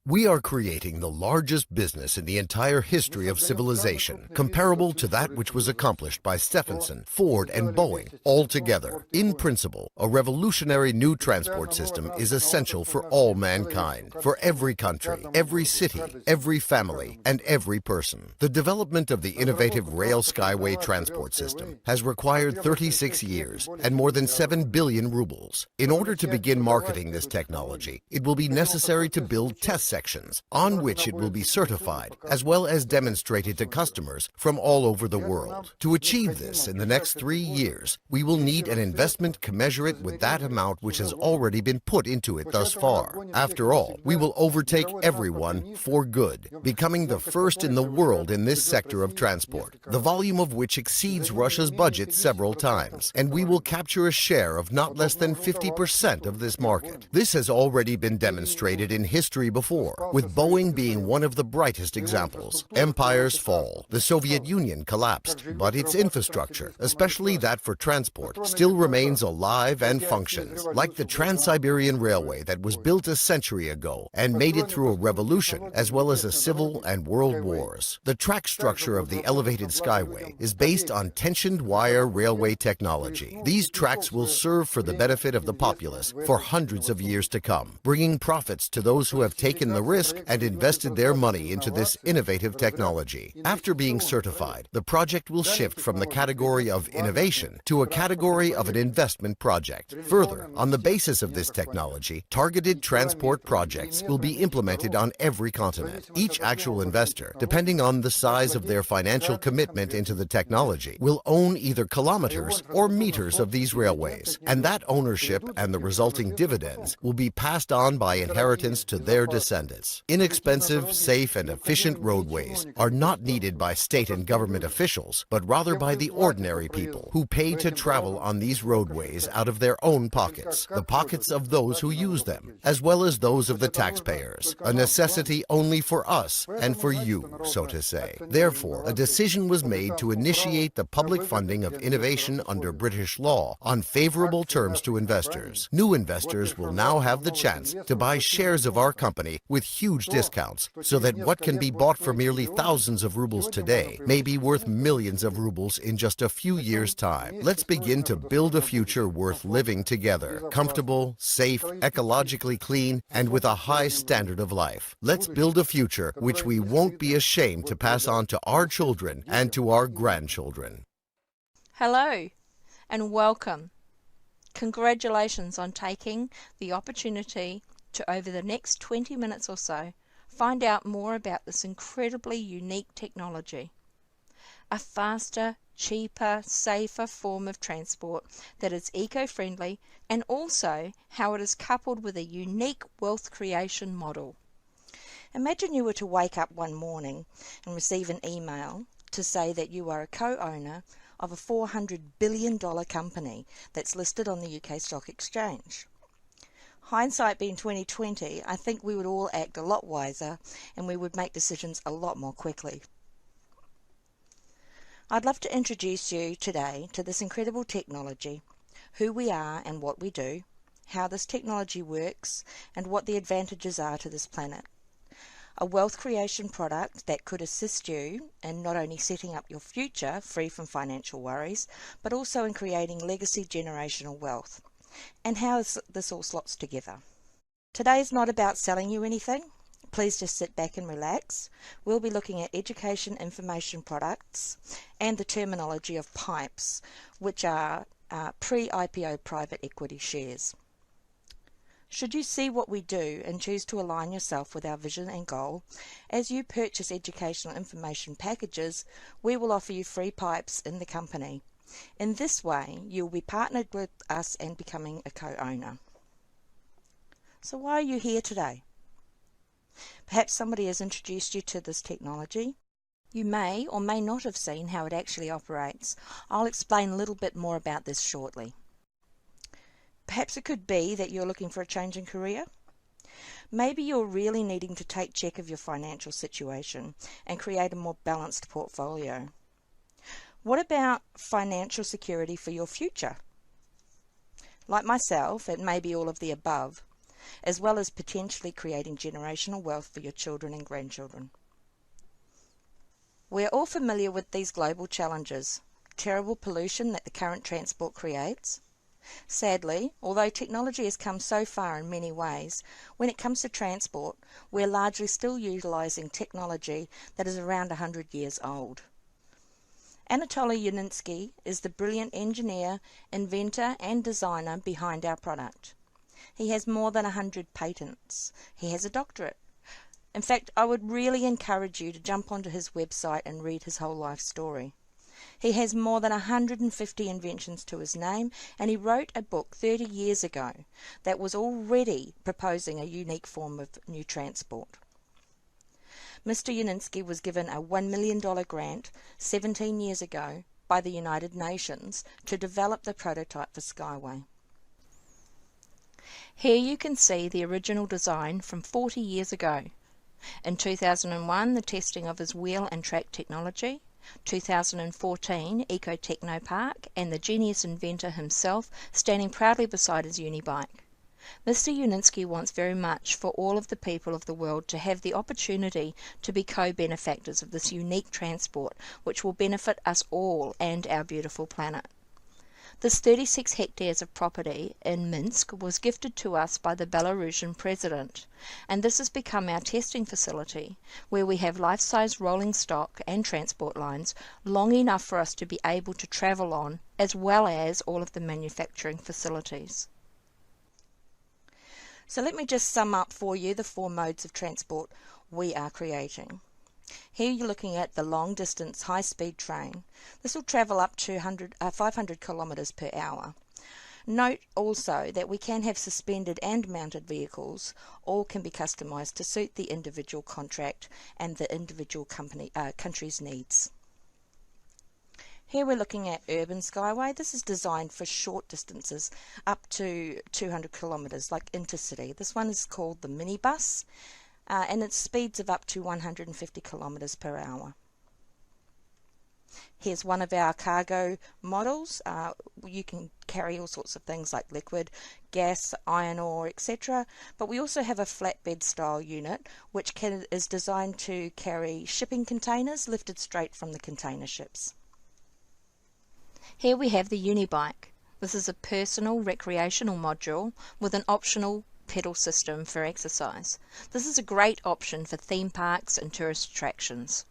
We are creating the largest business in the entire history of civilization, comparable to that which was accomplished by Stephenson, Ford, and Boeing all together. In principle, a revolutionary new transport system is essential for all mankind, for every country, every city, every family, and every person. The development of the innovative rail skyway transport system has required 36 years and more than 7 billion rubles. In order to begin marketing this technology, it will be necessary to build test sections on which it will be certified, as well as demonstrated to customers from all over the world. To achieve this in the next 3 years, we will need an investment commensurate with that amount which has already been put into it thus far. After all, we will overtake everyone for good, becoming the first in the world in this sector of transport, the volume of which exceeds Russia's budget several times, and we will capture a share of not less than 50% of this market. This has already been demonstrated in history before, with Boeing being one of the brightest examples. Empires fall, the Soviet Union collapsed, but its infrastructure, especially that for transport, still remains alive and functions, like the Trans-Siberian Railway that was built a century ago and made it through a revolution as well as a civil and world wars. The track structure of the elevated skyway is based on tensioned wire railway technology. These tracks will serve for the benefit of the populace for hundreds of years to come, bringing profits to those who have taken the risk and invested their money into this innovative technology. After being certified, the project will shift from the category of innovation to a category of an investment project. Further, on the basis of this technology, targeted transport projects will be implemented on every continent. Each actual investor, depending on the size of their financial commitment into the technology, will own either kilometers or meters of these railways, and that ownership and the resulting dividends will be passed on by inheritance to their descendants. Inexpensive, safe, and efficient roadways are not needed by state and government officials, but rather by the ordinary people who pay to travel on these roadways out of their own pockets, the pockets of those who use them, as well as those of the taxpayers, a necessity only for us and for you, so to say. Therefore, a decision was made to initiate the public funding of innovation under British law on favorable terms to investors. New investors will now have the chance to buy shares of our company with huge discounts, so that what can be bought for merely thousands of rubles today may be worth millions of rubles in just a few years' time. Let's begin to build a future worth living together, comfortable, safe, ecologically clean, and with a high standard of life. Let's build a future which we won't be ashamed to pass on to our children and to our grandchildren. Hello and welcome. Congratulations on taking the opportunity to, over the next 20 minutes or so, find out more about this incredibly unique technology. A faster, cheaper, safer form of transport that is eco-friendly, and also how it is coupled with a unique wealth creation model. Imagine you were to wake up one morning and receive an email to say that you are a co-owner of a $400 billion company that's listed on the UK Stock Exchange. Hindsight being 2020, I think we would all act a lot wiser and we would make decisions a lot more quickly. I'd love to introduce you today to this incredible technology, who we are and what we do, how this technology works, and what the advantages are to this planet. A wealth creation product that could assist you in not only setting up your future free from financial worries, but also in creating legacy generational wealth, and how this all slots together. Today is not about selling you anything. Please just sit back and relax. We'll be looking at education information products and the terminology of PIPEs, which are pre-IPO private equity shares. Should you see what we do and choose to align yourself with our vision and goal, as you purchase educational information packages, we will offer you free PIPEs in the company. In this way, you'll be partnered with us and becoming a co-owner. So why are you here today? Perhaps somebody has introduced you to this technology. You may or may not have seen how it actually operates. I'll explain a little bit more about this shortly. Perhaps it could be that you're looking for a change in career. Maybe you're really needing to take check of your financial situation and create a more balanced portfolio. What about financial security for your future? Like myself, it may be all of the above, as well as potentially creating generational wealth for your children and grandchildren. We're all familiar with these global challenges: terrible pollution that the current transport creates. Sadly, although technology has come so far in many ways, when it comes to transport, we're largely still utilising technology that is around 100 years old. Anatoly Yuninsky is the brilliant engineer, inventor and designer behind our product. He has more than 100 patents. He has a doctorate. In fact, I would really encourage you to jump onto his website and read his whole life story. He has more than 150 inventions to his name, and he wrote a book 30 years ago that was already proposing a unique form of new transport. Mr. Yuninsky was given a $1 million grant 17 years ago by the United Nations to develop the prototype for SkyWay. Here you can see the original design from 40 years ago. In 2001, the testing of his wheel and track technology. 2014, Eco Techno Park, and the genius inventor himself standing proudly beside his unibike. Mr. Yuninsky wants very much for all of the people of the world to have the opportunity to be co-benefactors of this unique transport, which will benefit us all and our beautiful planet. This 36 hectares of property in Minsk was gifted to us by the Belarusian president, and this has become our testing facility, where we have life-size rolling stock and transport lines long enough for us to be able to travel on, as well as all of the manufacturing facilities. So let me just sum up for you the 4 modes of transport we are creating. Here you're looking at the long-distance high-speed train. This will travel up to 500 kilometres per hour. Note also that we can have suspended and mounted vehicles. All can be customised to suit the individual contract and the individual country's needs. Here we're looking at Urban Skyway. This is designed for short distances up to 200 kilometres, like intercity. This one is called the minibus. And its speeds of up to 150 kilometres per hour. Here's one of our cargo models. You can carry all sorts of things like liquid, gas, iron ore, etc. But we also have a flatbed style unit which is designed to carry shipping containers lifted straight from the container ships. Here we have the Unibike. This is a personal recreational module with an optional pedal system for exercise. This is a great option for theme parks and tourist attractions.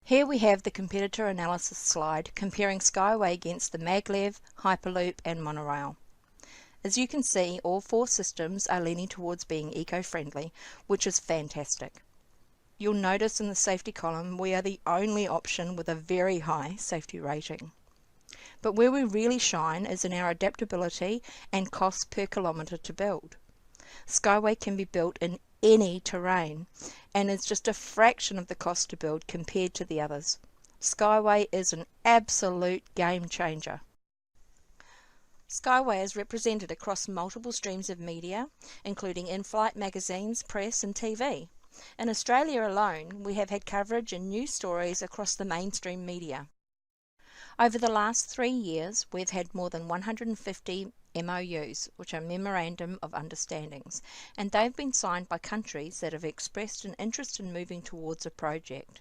Here we have the competitor analysis slide comparing SkyWay against the maglev, Hyperloop and monorail. As you can see, all 4 systems are leaning towards being eco-friendly, which is fantastic. You'll notice in the safety column we are the only option with a very high safety rating. But where we really shine is in our adaptability and cost per kilometre to build. SkyWay can be built in any terrain and is just a fraction of the cost to build compared to the others. SkyWay is an absolute game changer. SkyWay is represented across multiple streams of media, including in-flight magazines, press and TV. In Australia alone, we have had coverage in news stories across the mainstream media. Over the last 3 years, we've had more than 150 MOUs, which are Memorandum of Understandings, and they've been signed by countries that have expressed an interest in moving towards a project.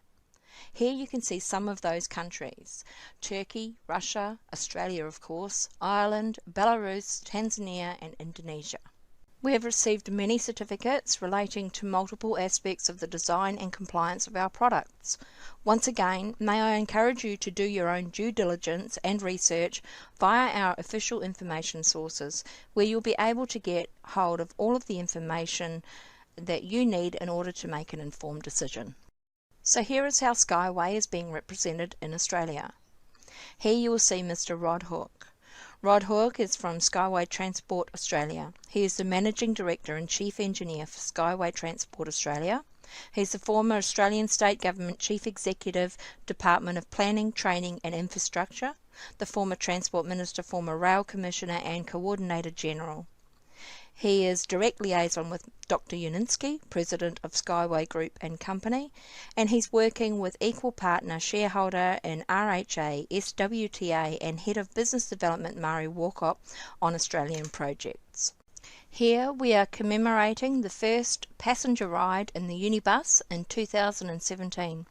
Here you can see some of those countries: Turkey, Russia, Australia of course, Ireland, Belarus, Tanzania and Indonesia. We have received many certificates relating to multiple aspects of the design and compliance of our products. Once again, may I encourage you to do your own due diligence and research via our official information sources, where you'll be able to get hold of all of the information that you need in order to make an informed decision. So here is how SkyWay is being represented in Australia. Here you will see Mr. Rod Hook. Rod Hook is from SkyWay Transport Australia. He is the Managing Director and Chief Engineer for SkyWay Transport Australia. He's the former Australian State Government Chief Executive, Department of Planning, Training and Infrastructure, the former Transport Minister, former Rail Commissioner and Coordinator General. He is direct liaison with Dr. Yuninsky, President of SkyWay Group and Company, and he's working with equal partner shareholder in RHA, SWTA and Head of Business Development Murray Walcott on Australian projects. Here we are commemorating the first passenger ride in the Unibus in 2017.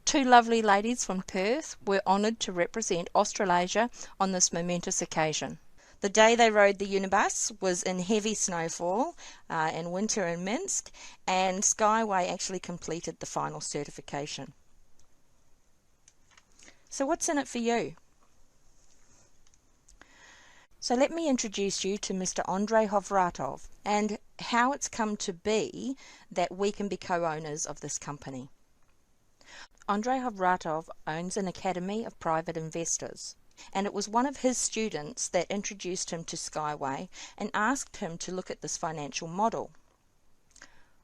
Two lovely ladies from Perth were honoured to represent Australasia on this momentous occasion. The day they rode the Unibus was in heavy snowfall in winter in Minsk, and SkyWay actually completed the final certification. So what's in it for you? So let me introduce you to Mr. Andrei Hovratov and how it's come to be that we can be co-owners of this company. Andrei Hovratov owns an academy of private investors, and it was one of his students that introduced him to SkyWay and asked him to look at this financial model.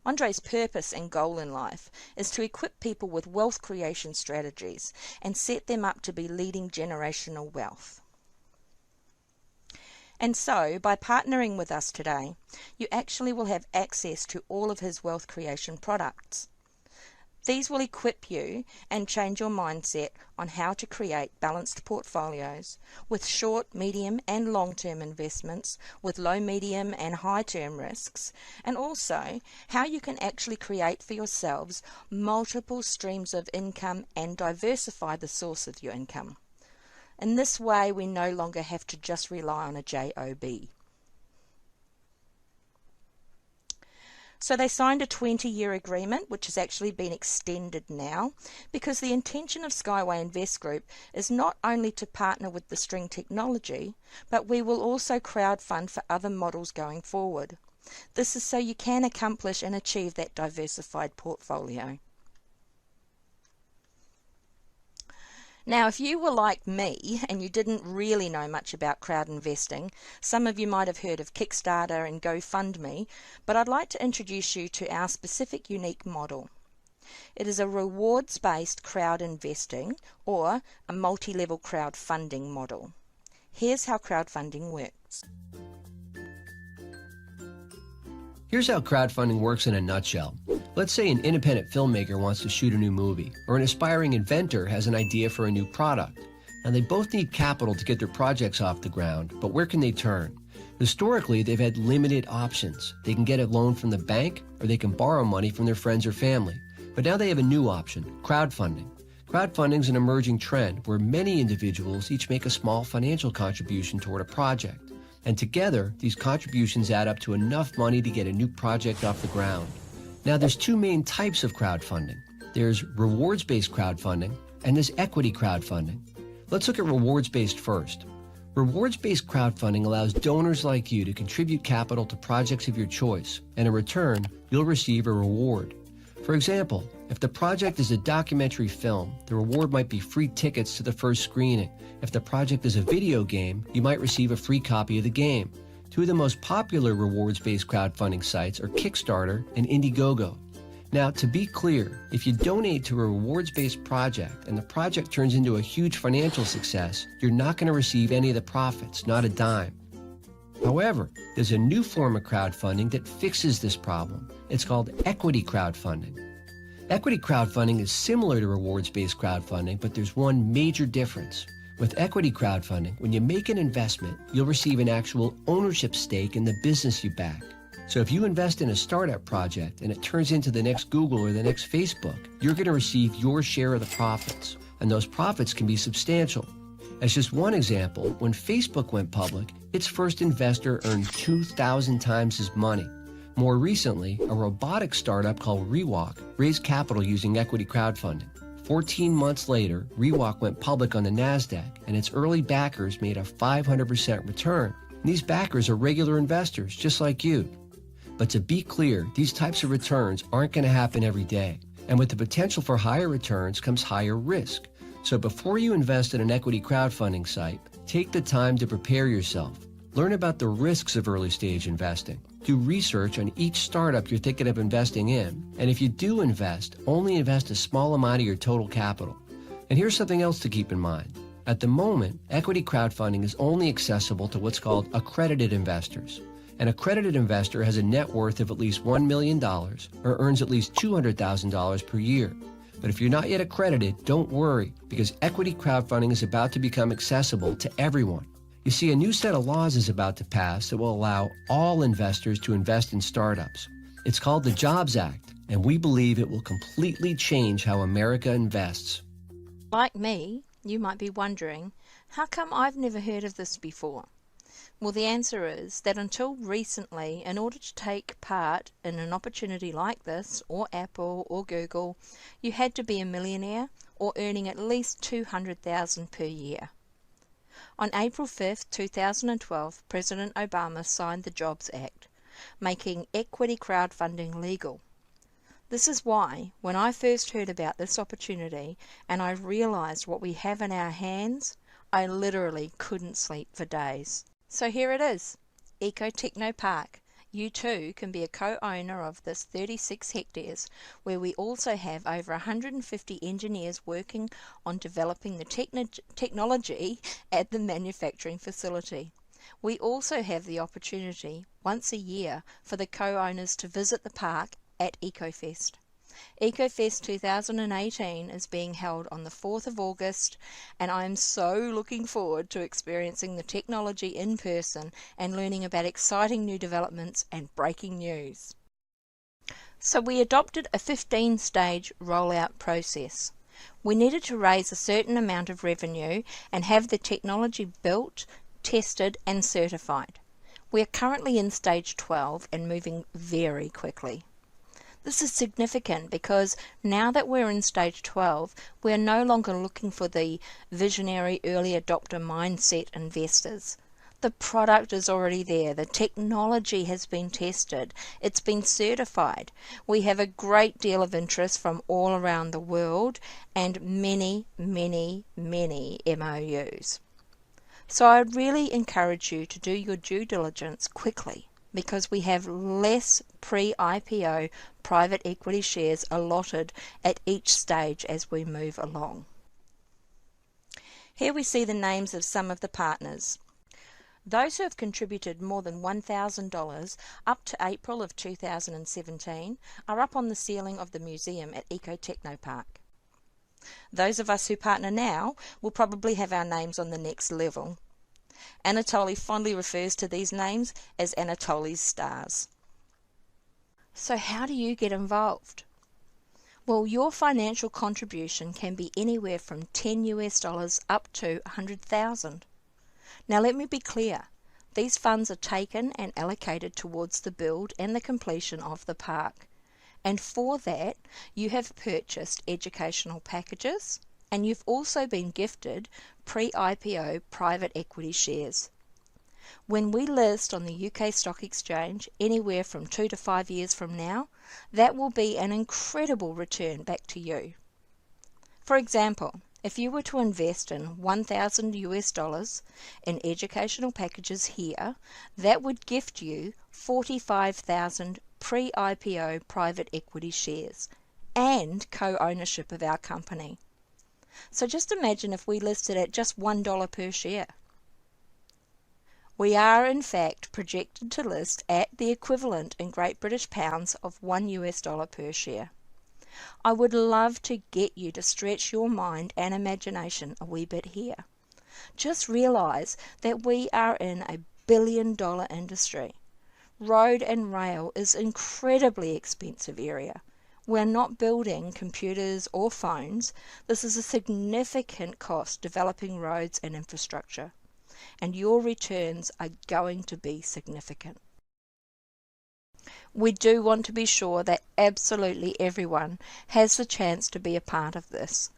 Andrei's purpose and goal in life is to equip people with wealth creation strategies and set them up to be leading generational wealth. And so, by partnering with us today, you actually will have access to all of his wealth creation products. These will equip you and change your mindset on how to create balanced portfolios with short, medium and long-term investments with low, medium and high-term risks, and also how you can actually create for yourselves multiple streams of income and diversify the source of your income. In this way, we no longer have to just rely on a job. So they signed a 20-year agreement, which has actually been extended now, because the intention of SkyWay Invest Group is not only to partner with the string technology, but we will also crowdfund for other models going forward. This is so you can accomplish and achieve that diversified portfolio. Now, if you were like me and you didn't really know much about crowd investing, some of you might have heard of Kickstarter and GoFundMe, but I'd like to introduce you to our specific unique model. It is a rewards-based crowd investing or a multi-level crowdfunding model. Here's how crowdfunding works. Here's how crowdfunding works in a nutshell. Let's say an independent filmmaker wants to shoot a new movie, or an aspiring inventor has an idea for a new product. Now they both need capital to get their projects off the ground, but where can they turn? Historically, they've had limited options. They can get a loan from the bank, or they can borrow money from their friends or family. But now they have a new option, crowdfunding. Crowdfunding is an emerging trend where many individuals each make a small financial contribution toward a project. And together, these contributions add up to enough money to get a new project off the ground. Now, there's two main types of crowdfunding. There's rewards-based crowdfunding, and there's equity crowdfunding. Let's look at rewards-based first. Rewards-based crowdfunding allows donors like you to contribute capital to projects of your choice, and in return, you'll receive a reward. For example, if the project is a documentary film, the reward might be free tickets to the first screening. If the project is a video game, you might receive a free copy of the game. Two of the most popular rewards-based crowdfunding sites are Kickstarter and Indiegogo. Now, to be clear, if you donate to a rewards-based project and the project turns into a huge financial success, you're not going to receive any of the profits, not a dime. However, there's a new form of crowdfunding that fixes this problem. It's called equity crowdfunding. Equity crowdfunding is similar to rewards-based crowdfunding, but there's one major difference. With equity crowdfunding, when you make an investment, you'll receive an actual ownership stake in the business you back. So if you invest in a startup project and it turns into the next Google or the next Facebook, you're going to receive your share of the profits, and those profits can be substantial. As just one example, when Facebook went public, its first investor earned 2,000 times his money. More recently, a robotics startup called Rewalk raised capital using equity crowdfunding. 14 months later, Rewalk went public on the NASDAQ, and its early backers made a 500% return. And these backers are regular investors, just like you. But to be clear, these types of returns aren't going to happen every day. And with the potential for higher returns comes higher risk. So before you invest in an equity crowdfunding site, take the time to prepare yourself. Learn about the risks of early stage investing. Do research on each startup you're thinking of investing in. And if you do invest, only invest a small amount of your total capital. And here's something else to keep in mind. At the moment, equity crowdfunding is only accessible to what's called accredited investors. An accredited investor has a net worth of at least $1 million or earns at least $200,000 per year. But if you're not yet accredited, don't worry, because equity crowdfunding is about to become accessible to everyone. You You see, a new set of laws is about to pass that will allow all investors to invest in startups. It's called the Jobs Act, and we believe it will completely change how America invests. Like me, you might be wondering, how come I've never heard of this before? Well, the answer is that until recently, in order to take part in an opportunity like this, or Apple or Google, you had to be a millionaire or earning at least $200,000 per year. On April 5th, 2012, President Obama signed the Jobs Act, making equity crowdfunding legal. This is why, when I first heard about this opportunity and I realized what we have in our hands, I literally couldn't sleep for days. So here it is, Eco Techno Park. You too can be a co-owner of this 36 hectares, where we also have over 150 engineers working on developing the technology at the manufacturing facility. We also have the opportunity, once a year, for the co-owners to visit the park at EcoFest. EcoFest 2018 is being held on the 4th of August, and I am so looking forward to experiencing the technology in person and learning about exciting new developments and breaking news. So we adopted a 15-stage rollout process. We needed to raise a certain amount of revenue and have the technology built, tested and certified. We are currently in stage 12 and moving very quickly. This is significant because now that we're in stage 12, we're no longer looking for the visionary early adopter mindset investors. The product is already there, the technology has been tested, it's been certified. We have a great deal of interest from all around the world and many MOUs. So I really encourage you to do your due diligence quickly, because we have less pre-IPO private equity shares allotted at each stage as we move along. Here we see the names of some of the partners. Those who have contributed more than $1,000 up to April of 2017 are up on the ceiling of the museum at Eco Techno Park. Those of us who partner now will probably have our names on the next level. Anatoly fondly refers to these names as Anatoly's stars. So how do you get involved? Well, your financial contribution can be anywhere from $10 up to $100,000. Now let me be clear, these funds are taken and allocated towards the build and the completion of the park. And for that, you have purchased educational packages, and you've also been gifted pre-IPO private equity shares. When we list on the UK Stock Exchange anywhere from 2 to 5 years from now, that will be an incredible return back to you. For example, if you were to invest in $1,000 in educational packages here, that would gift you 45,000 pre-IPO private equity shares and co-ownership of our company. So just imagine if we listed at just $1 per share. We are in fact projected to list at the equivalent in Great British pounds of $1 per share. I would love to get you to stretch your mind and imagination a wee bit here. Just realise that we are in a billion-dollar industry. Road and rail is an incredibly expensive area. We're not building computers or phones. This is a significant cost developing roads and infrastructure, and your returns are going to be significant. We do want to be sure that absolutely everyone has the chance to be a part of this.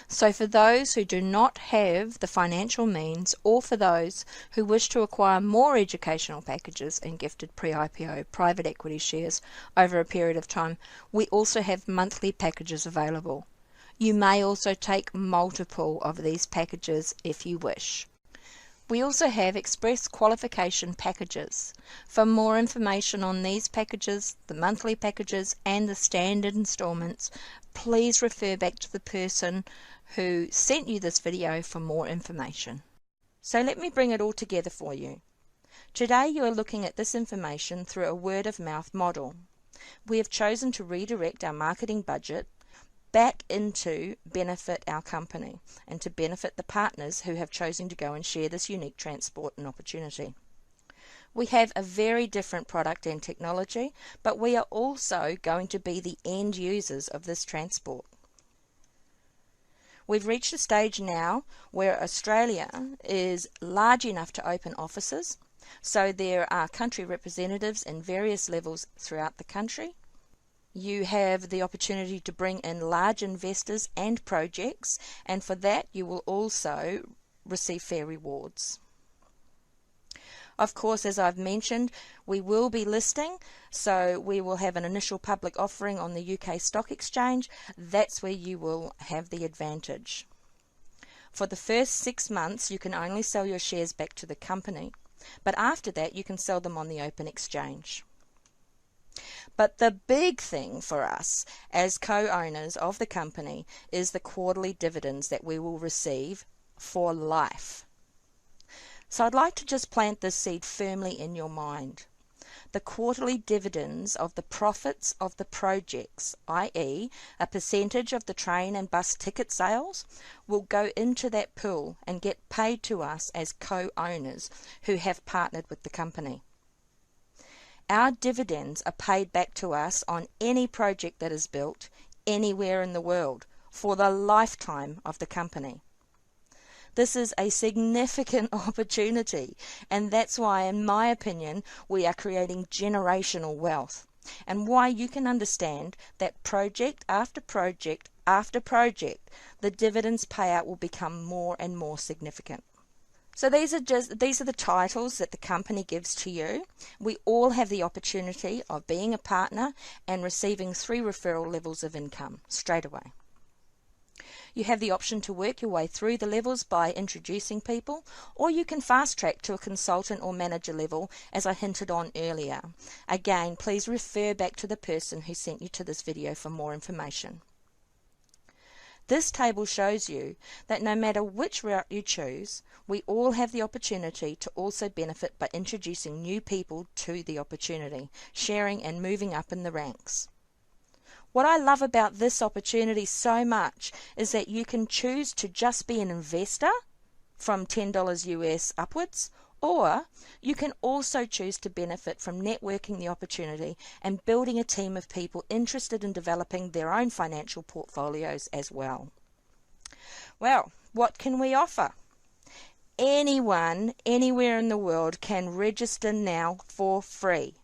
So for those who do not have the financial means, or for those who wish to acquire more educational packages and gifted pre-IPO private equity shares over a period of time, we also have monthly packages available. You may also take multiple of these packages if you wish. We also have express qualification packages. For more information on these packages, the monthly packages and the standard installments, please refer back to the person who sent you this video for more information. So let me bring it all together for you. Today you are looking at this information through a word of mouth model. We have chosen to redirect our marketing budget back into benefit our company and to benefit the partners who have chosen to go and share this unique transport and opportunity. We have a very different product and technology, but we are also going to be the end users of this transport. We've reached a stage now where Australia is large enough to open offices, so there are country representatives in various levels throughout the country. You have the opportunity to bring in large investors and projects, and for that you will also receive fair rewards. Of course, as I've mentioned, we will be listing, so we will have an initial public offering on the UK Stock Exchange. That's where you will have the advantage. For the first 6 months, you can only sell your shares back to the company, but after that you can sell them on the open exchange. But the big thing for us as co-owners of the company is the quarterly dividends that we will receive for life. So I'd like to just plant this seed firmly in your mind. The quarterly dividends of the profits of the projects, i.e. a percentage of the train and bus ticket sales, will go into that pool and get paid to us as co-owners who have partnered with the company. Our dividends are paid back to us on any project that is built anywhere in the world for the lifetime of the company. This is a significant opportunity, and that's why, in my opinion, we are creating generational wealth, and why you can understand that project after project after project, the dividends payout will become more and more significant. So these are the titles that the company gives to you. We all have the opportunity of being a partner and receiving 3 referral levels of income straight away. You have the option to work your way through the levels by introducing people, or you can fast track to a consultant or manager level, as I hinted on earlier. Again, please refer back to the person who sent you to this video for more information. This table shows you that no matter which route you choose, we all have the opportunity to also benefit by introducing new people to the opportunity, sharing and moving up in the ranks. What I love about this opportunity so much is that you can choose to just be an investor from $10 US upwards, or you can also choose to benefit from networking the opportunity and building a team of people interested in developing their own financial portfolios as well. Well, what can we offer? Anyone, anywhere in the world can register now for free.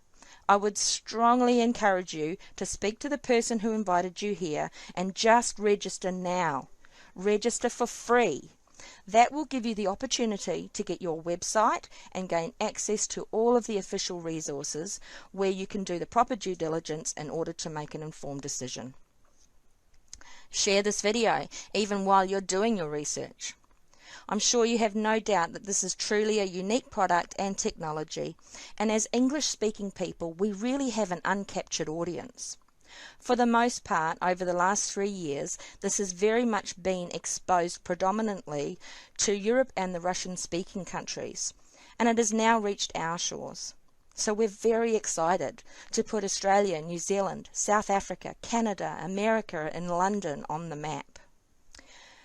I would strongly encourage you to speak to the person who invited you here and just register now. Register for free. That will give you the opportunity to get your website and gain access to all of the official resources where you can do the proper due diligence in order to make an informed decision. Share this video even while you're doing your research. I'm sure you have no doubt that this is truly a unique product and technology, and as English-speaking people, we really have an uncaptured audience. For the most part, over the last 3 years, this has very much been exposed predominantly to Europe and the Russian-speaking countries, and it has now reached our shores. So we're very excited to put Australia, New Zealand, South Africa, Canada, America, and London on the map.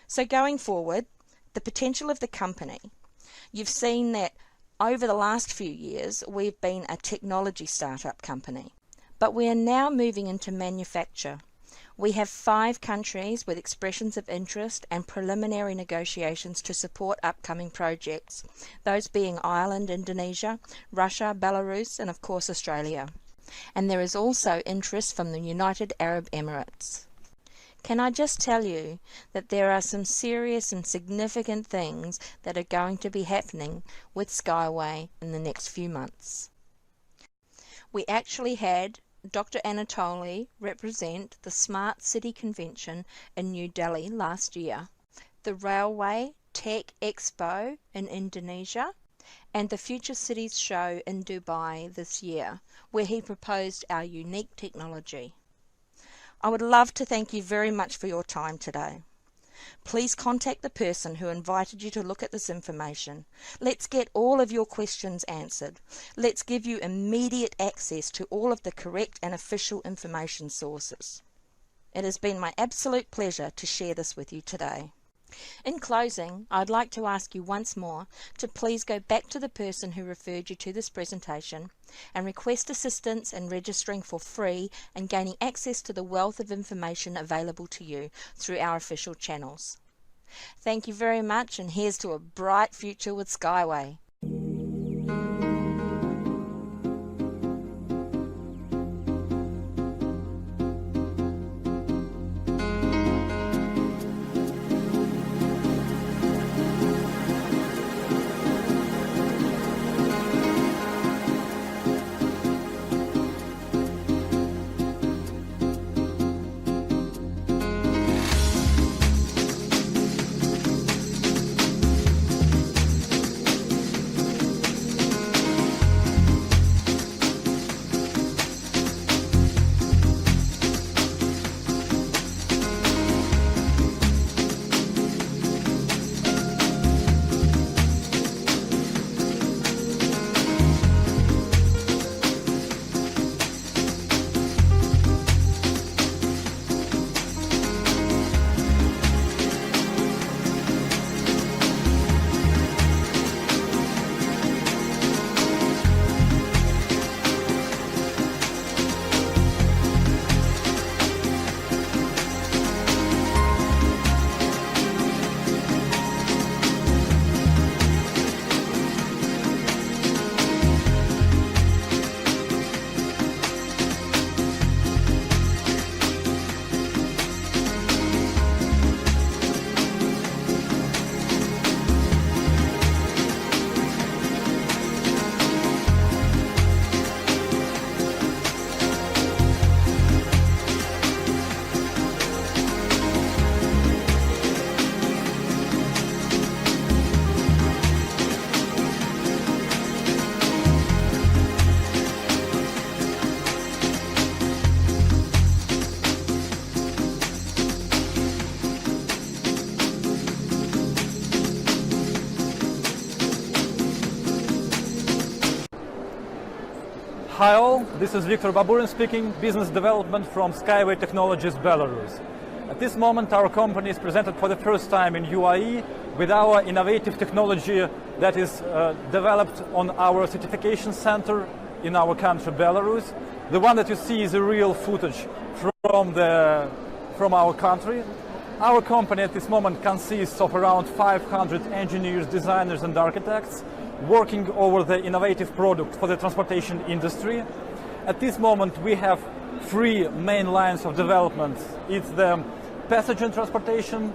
So going forward, the potential of the company. You've seen that over the last few years we've been a technology startup company, but we are now moving into manufacture. We have 5 countries with expressions of interest and preliminary negotiations to support upcoming projects, those being Ireland, Indonesia, Russia, Belarus, and of course Australia. And there is also interest from the United Arab Emirates. Can I just tell you that there are some serious and significant things that are going to be happening with SkyWay in the next few months. We actually had Dr. Anatoly represent the Smart City Convention in New Delhi last year, the Railway Tech Expo in Indonesia, and the Future Cities Show in Dubai this year, where he proposed our unique technology. I would love to thank you very much for your time today. Please contact the person who invited you to look at this information. Let's get all of your questions answered. Let's give you immediate access to all of the correct and official information sources. It has been my absolute pleasure to share this with you today. In closing, I'd like to ask you once more to please go back to the person who referred you to this presentation and request assistance in registering for free and gaining access to the wealth of information available to you through our official channels. Thank you very much, and here's to a bright future with SkyWay. Hi all, this is Viktor Baburin speaking, Business Development from SkyWay Technologies, Belarus. At this moment our company is presented for the first time in UAE with our innovative technology that is developed on our certification center in our country, Belarus. The one that you see is a real footage from our country. Our company at this moment consists of around 500 engineers, designers and architects working over the innovative product for the transportation industry. At this moment we have three main lines of development. It's the passenger transportation,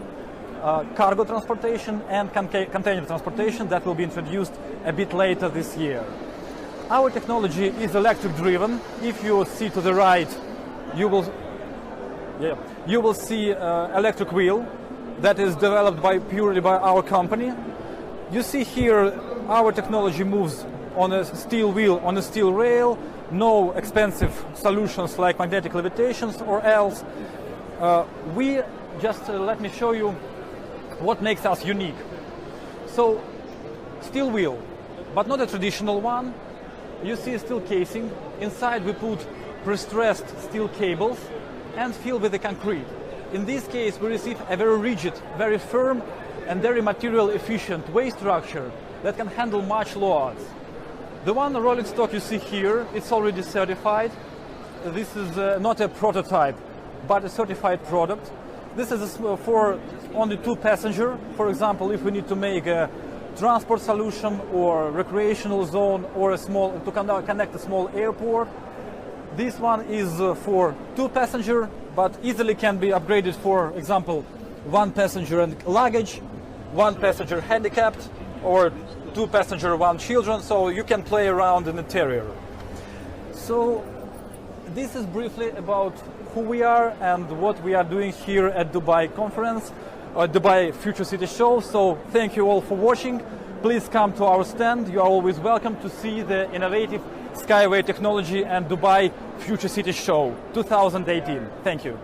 cargo transportation and container transportation that will be introduced a bit later this year. Our technology is electric driven. If you see to the right, you will see electric wheel that is developed purely by our company. You see here our technology moves on a steel wheel, on a steel rail, no expensive solutions like magnetic levitations or else. Let me show you what makes us unique. So, steel wheel, but not a traditional one. You see a steel casing. Inside we put pre-stressed steel cables and fill with the concrete. In this case we receive a very rigid, very firm and very material efficient way structure that can handle much loads. The one rolling stock you see here, it's already certified. This is not a prototype, but a certified product. This is for only 2 passengers. For example, if we need to make a transport solution or recreational zone or to connect a small airport. This one is for 2 passengers, but easily can be upgraded, for example, 1 passenger and luggage, 1 passenger handicapped, or 2 passenger, 1 children, so you can play around in the interior. So this is briefly about who we are and what we are doing here at Dubai conference, Dubai Future City Show. So thank you all for watching. Please come to our stand. You are always welcome to see the innovative SkyWay technology and Dubai Future City Show 2018. Thank you.